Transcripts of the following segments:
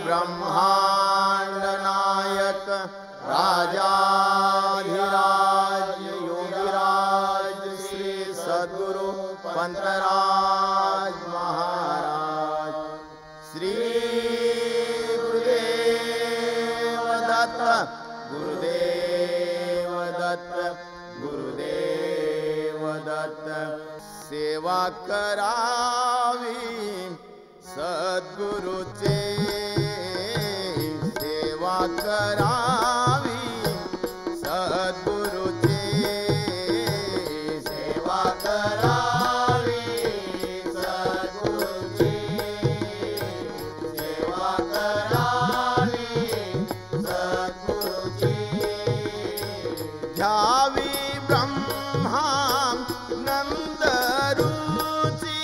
ब्रह्मांड नायक राजाधिराज योगिराज श्री सद्गुरु पंतराज महाराज श्री गुरुदेव दत्त गुरुदेव दत्त गुरुदेव दत्त सेवा करावी सद्गुरुचे सेवा करावी सद्गुरुचे सेवा करावी सद्गुरुचे सेवा करावी सद्गुरुचे घ्यावी ब्रह्मानंद रुची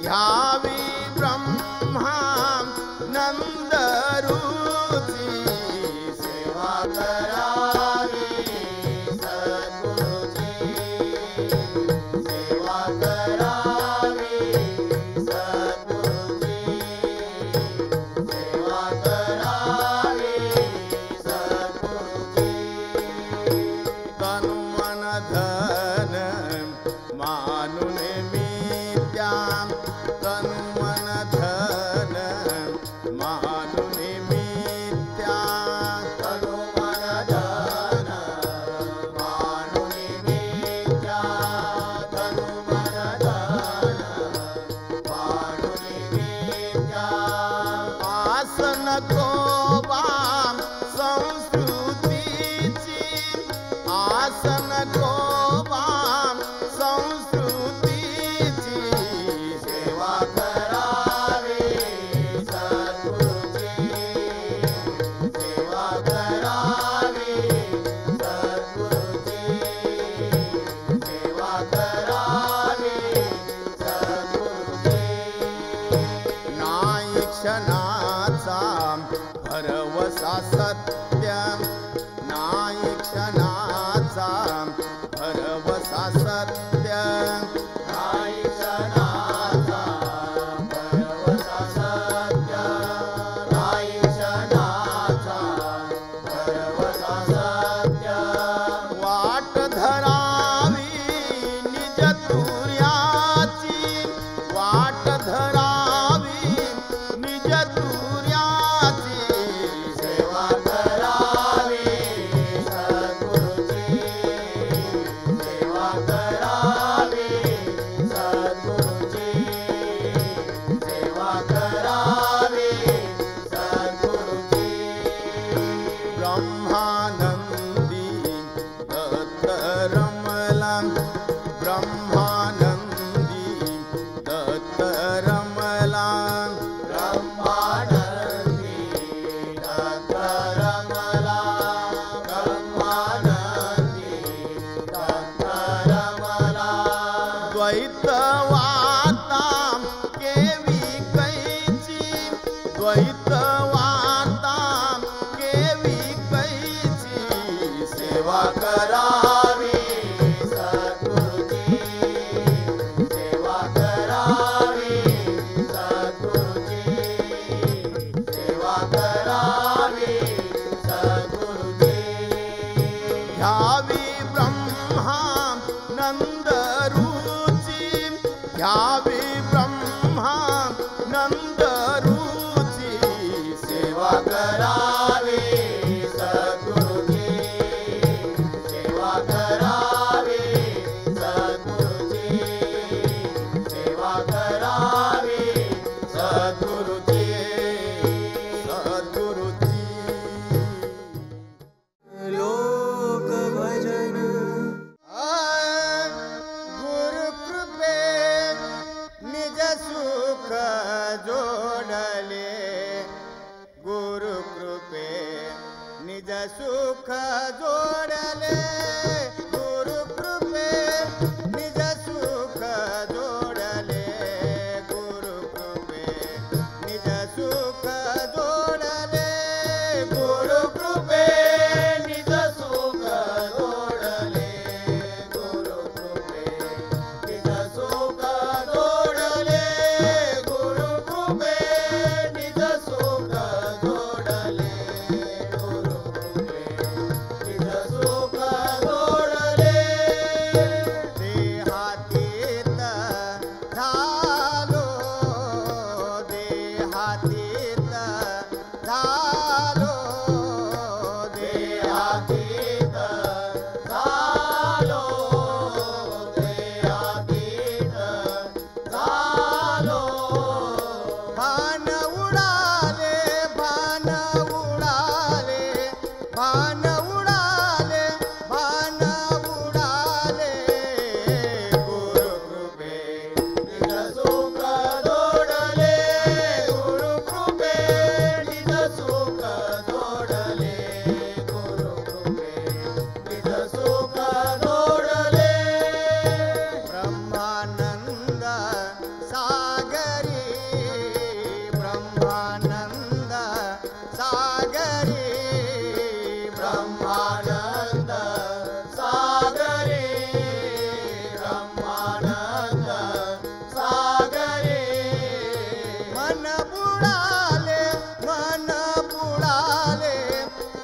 घ्यावी ब्रह्मानंद रुची सेवा करावी सद्गुरुची सेवा करावी सद्गुरुची सेवा करावी सद्गुरुची तनु मन धन मानून मित्या तनु मन धन मानून मित्या तनु मन धन मानून मित्या तनु मन धन मानून मित्या आसन कोबाम संस्कृतीची आसन कोबाम संस्कृतीची सेवा करावी सद्गुरुची सेवा करावी सद्गुरुची सेवा करावी सद्गुरुची नाही क्षणाचा भरवसा सत्य नाही क्षणाचा भरवसा सत्य नाही क्षणाचा भरवसा सत्य नाही क्षणाचा भरवसा सत्य वाट धरावी निज तुर्याची वाट धरावी निज तुर्याची सेवा करावी सद्गुरुची सेवा करावी सद्गुरुची सेवा करावी सद्गुरुची ब्रह्मानंदी दत्त रमला ब्रह्मानंदी दत्त रमला ब्रह्मानंदी दत्त रमला ब्रह्मानंदी दत्त रमला द्वैतवाता केवी कैची द्वैतवाता केवी कैची निज सुख जोडले गुरुकृपे निज सुख जोडले गुरुकृपे निज सुख जोडले गुरुकृपे निज सुख जोडले गुरुकृपे निज सुख जोडले गुरुकृपे निज सुख जोडले गुरुकृपे निज सुख जोडले देहातीत झालो देहातीत झालो देहातीत झालो देहातीत झालो भान उडाले भान उडाले भान उडाले भान उडाले गुरुकृपे निज सुख जोडले गुरुकृपे निज सुख जोडले गुरुकृपे निज सुख जोडले ब्रह्मानंद सागरी ब्रह्मानंद सागरी ब्रह्मानंद सागरी ब्रह्मानंद सागरी मन बुडाले मन बुडाले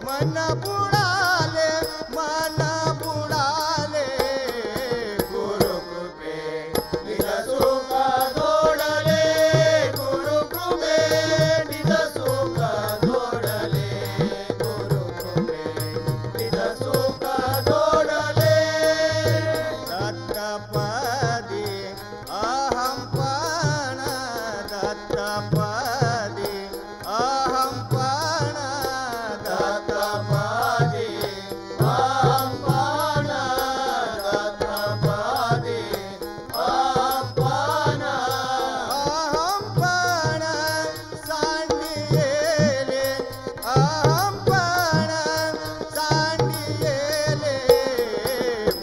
मन बुडाले मन बुडाले गुरुकृपे निज सुख जोडले गुरुकृपे निज सुख जोडले गुरुकृपे निज सुख जोडले दत्तपदी अहं पण दत्तपदी अहं पण दत्तपदी अहं पण दत्तपदी अहं पण सांडियेले अहं पण सांडियेले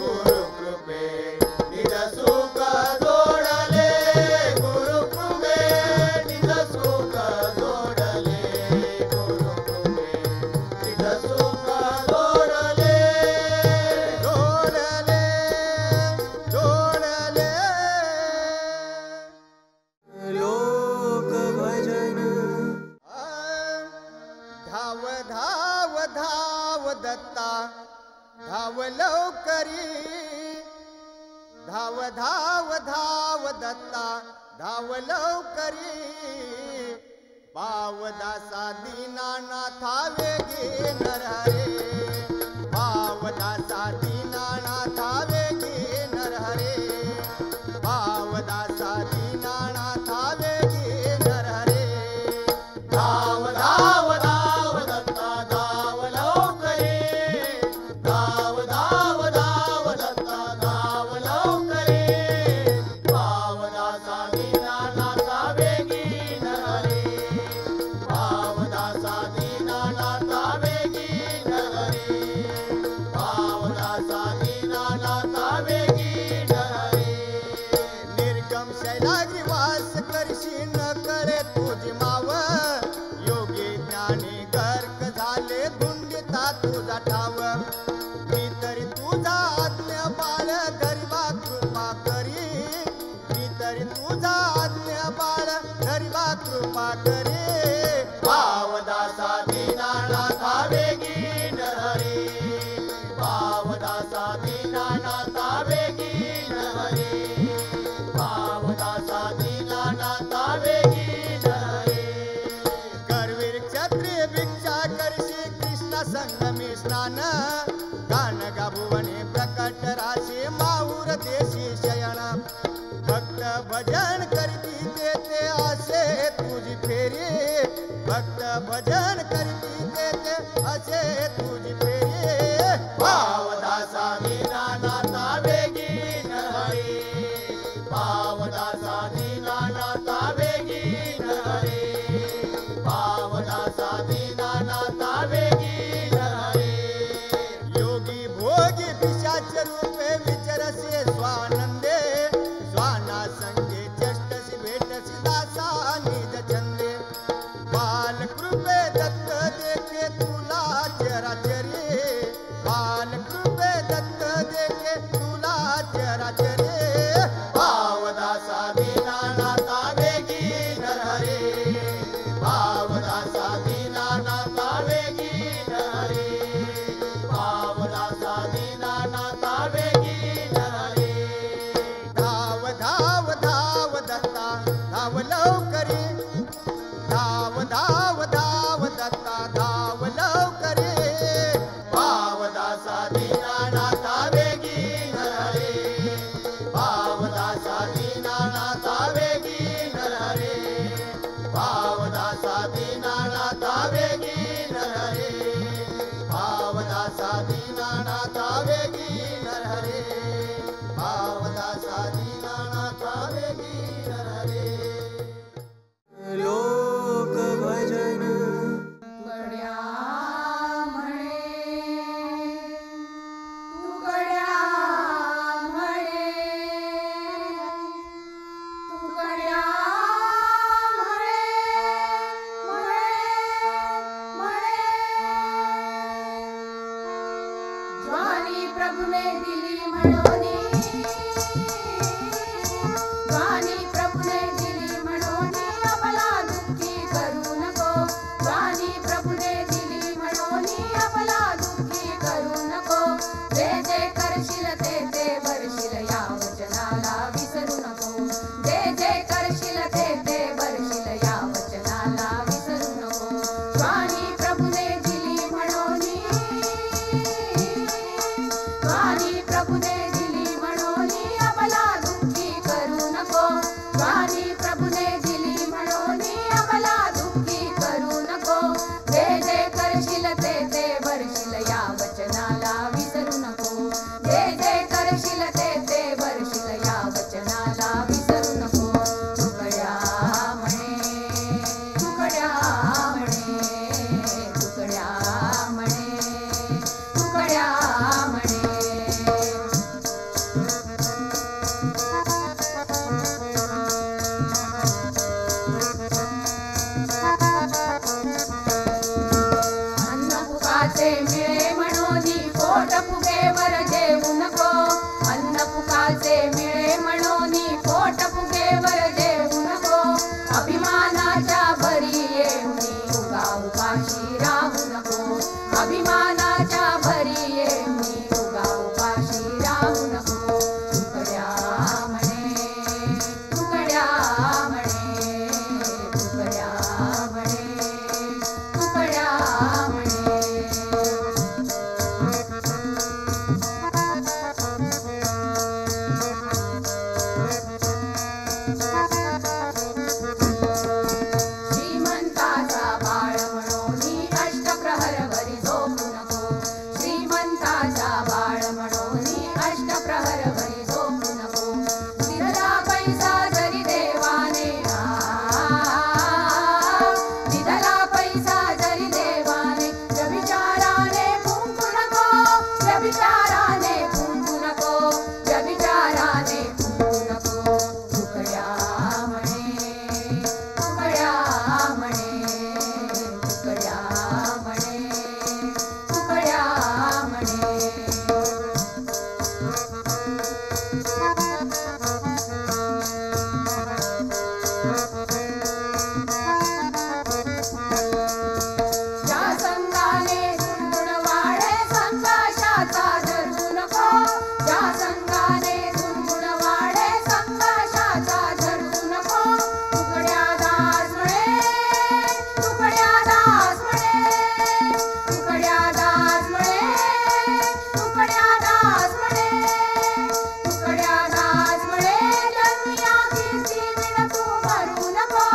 गुरुकृपे निज सुख जोडले गुरुकृपे निज सुख जोडले गुरुकृपे निज सुख जोडले जोडले जोडले लोक भजन धाव धाव धाव दत्ता धाव लवकरी धाव धाव धाव दत्ता धाव लवकरी पावदासा दीनानाथा वेगी नरहरे पावदासा दीनानाथा वेगी नरहरे पावदासा दीनानाथा वेगी नरहरे धाव धाव धाव दत्ता धाव लवकरी धाव धाव धाव दत्ता धाव लवकरी पावदासा दीनानाथा वेगी नरहरे पावदासा दीनानाथा वेगी नरहरे पावदासा दीनानाथा वेगी नरहरे निर्गम शैलाग्री वास करशी न करे तुझी माव योगी ज्ञानी गर्क झाले धुंडिता तुझा ठाव मी तरी तुझा आज्ञा बाळ गरीबा कृपा करी मी तरी तुझा आज्ञा बाळ गरीबा कृपा करी पावदासा दीनानाथा वेगी नरहरे पावदासा दीनानाथा वेगी नरहरे पावदासा दीनानाथा वेगी नरहरे करवीर क्षत्रिय भिक्षा करशी कृष्ण संगमी स्नान गान गाभुवने प्रकट राशी माऊर देशी शयन भक्त भजन करती देते असे तुझी फेरी भक्त भजन करती देते असे तुझी फेरी पावदासा दीनानाथा वेगी नरहरे पावदासा दीनानाथा वेगी नरहरे पावदासा दीनानाथा वेगी नरहरे दीनानाथा वेगी नरहरे भावदासा दीनानाथा वेगी नरहरे लोक भजन गड्या म्हणे तू गड्या म्हणे तू गड्या म्हणे म्हणे म्हणे ज्वानी प्रभूने दिली म्हणोनी ज्वानी प्रभूने दिली म्हणोनी आपला दुःखी करू नको ज्वानी प्रभूने दिली म्हणोनी आपला दुःखी करू नको जे जे करशील ते ते भरशील या वचनाला विसरू नको जे जे करशील ते ते भरशील या वचनाला विसरू नको ज्वानी प्रभूने दिली म्हणोनी ज्वानी प्रभूने दिली म्हणोनी आपला दुःखी करू नको ज्वानी प्रभूने दिली म्हणोनी आपला दुःखी करू नको जे जे करशील ते ते भरशील या वचनाला विसरू नको जे जे करशील ते ते भरशील या वचनाला विसरू नको तुकड्या म्हणे तुकड्या म्हणे तुकड्या म्हणे तुकड्या म्हणे अन्न फुकाचे मिळे म्हणोनी पोट फुगेवर जेवू नको अन्न फुकाचे मिळे म्हणोनी पोट फुगेवर जेवू नको अभिमानाच्या भरी येऊनी उगा उपाशी राहू नको अभिमानाच्या भरी येऊनी उगा उपाशी राहू नको तुकड्या म्हणे तुकड्या म्हणे तुकड्या म्हणे तुकड्या म्हणे श्रीमंताचा बाळ म्हणोनी अष्टप्रहर भरी झोपू नको श्रीमंताचा बाळ म्हणोनी अष्टप्रहर भरी झोपू नको दिधला पैसा जरी देवाने दिधला पैसा जरी देवाने व्यभिचाराने फुंकू नको व्यभिचाराने फुंकू नको व्यभिचाराने फुंकू नको तुकड्या म्हणे तुकड्या म्हणे तुकड्या म्हणे तुकड्या म्हणे ज्या संघाने दुर्गुण वाढे संघाशाचा धरू नको ज्या संघाने दुर्गुण वाढे संघाशाचा धरू नको तुकड्या दास म्हणे तुकड्या दास म्हणे तुकड्या दास म्हणे तुकड्या दास म्हणे तुकड्या दास म्हणे जन्मिया कीर्ती विण तू मरू नको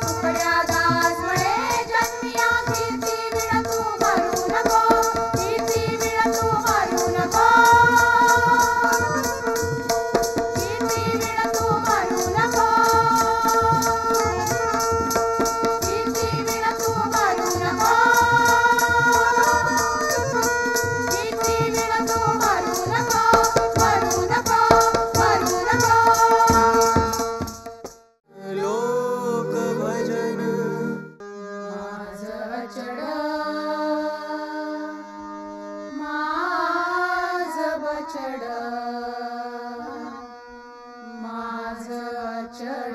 तुकड्या दास म्हणे जन्मिया कीर्ती विण तू मरू नको कीर्ती विण तू मरू नको कीर्ती विण तू मरू नको कीर्ती विण तू मरू नको कीर्ती विण तू मरू नको मरू नको मरू नको लोक भजन माझं चढ माझं बचड माझं चढ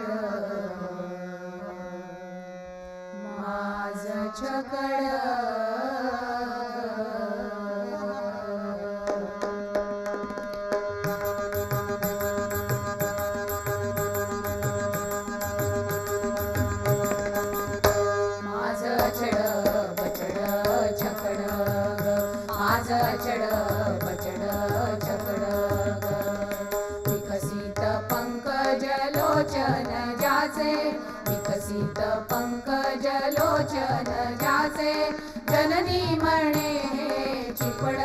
माझं छकड माझं छड बचड छकड माझं छड बचड छकड विकसित पंकज लोचन जाचे विकसित पंकज लोचन जाचे जननी म्हणे हे चिपड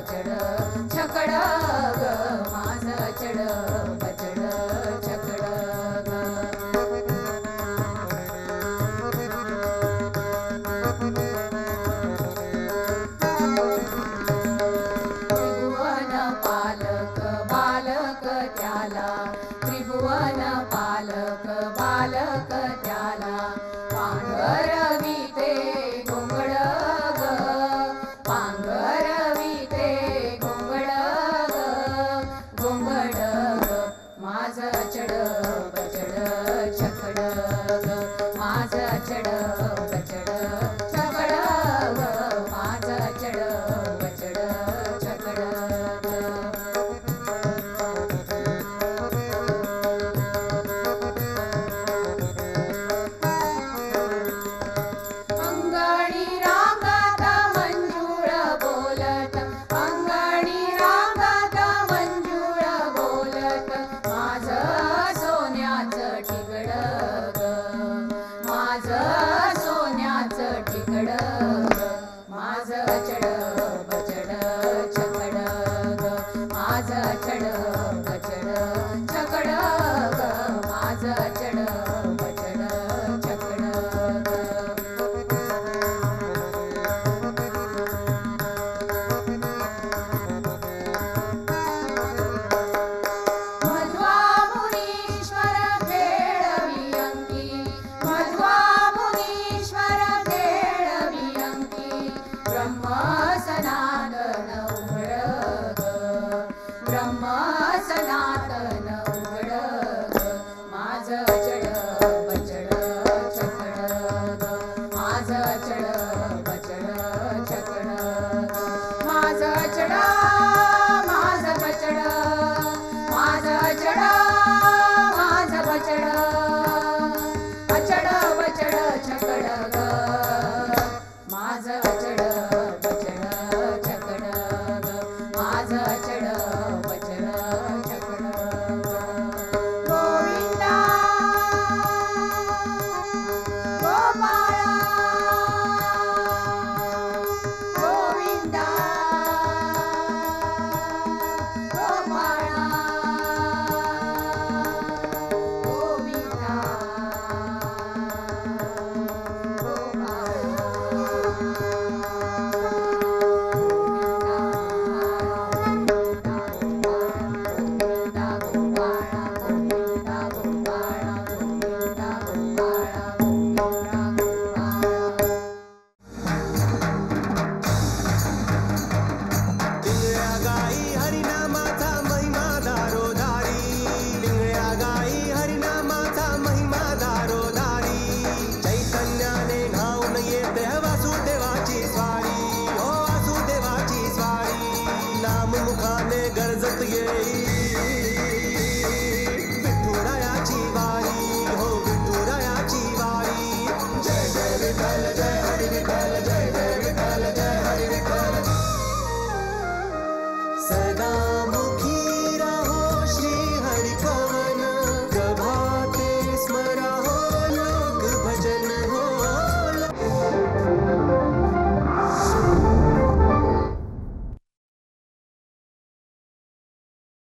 बछड छकड ग माझं चड बछड छकड ग त्रिभुवन पालक बालक त्याला त्रिभुवन पालक बालक त्याला पांघरविते घोंगड ग पांघरविते घोंगड ग घोंगड ग माझं चड बछड छकड ग माझं चड बछड छकड ग माझं चड बछड छकड ग अंगणी रांगात मंजुळ बोलत अंगणी रांगात मंजुळ बोलत माझं सोन्याचं ठिगड ग माझं सोन्याचं ठिगड ग माझं चड बछड छकड ग माझं चड बछड छकड ग माझं चड बछड छकड ग मध्वा मुनीश्वर खेळवी अंकी मध्वा मुनीश्वर खेळवी अंकी ब्रह्म सनातन उघड ग ब्रह्म सनातन उघड ग माझं चड बछड छकड ग माझं चड बछड छकड ग माझं चड माझं बछड माझं चड माझं बछड अचड बछड छकड ग माझं चड बछड छकड ग माझं चड बछड छकड ग गोविंदा गोपाळा गोविंदा गोपाळा गोविंदा लिंगळ्या गाई हरिनामाचा महिमा दारोदारी लिंगळ्या गाई हरिनामाचा महिमा दारोदारी चैतन्याने धावून येते वासुदेवाची स्वारी हो वासुदेवाची स्वारी नाम मुखाने गरजत येई विठुरायाची वारी हो विठुरायाची वारी जय जय विठ्ठल जय हरी विठ्ठल जय जय विठ्ठल जय हरी विठ्ठल सदा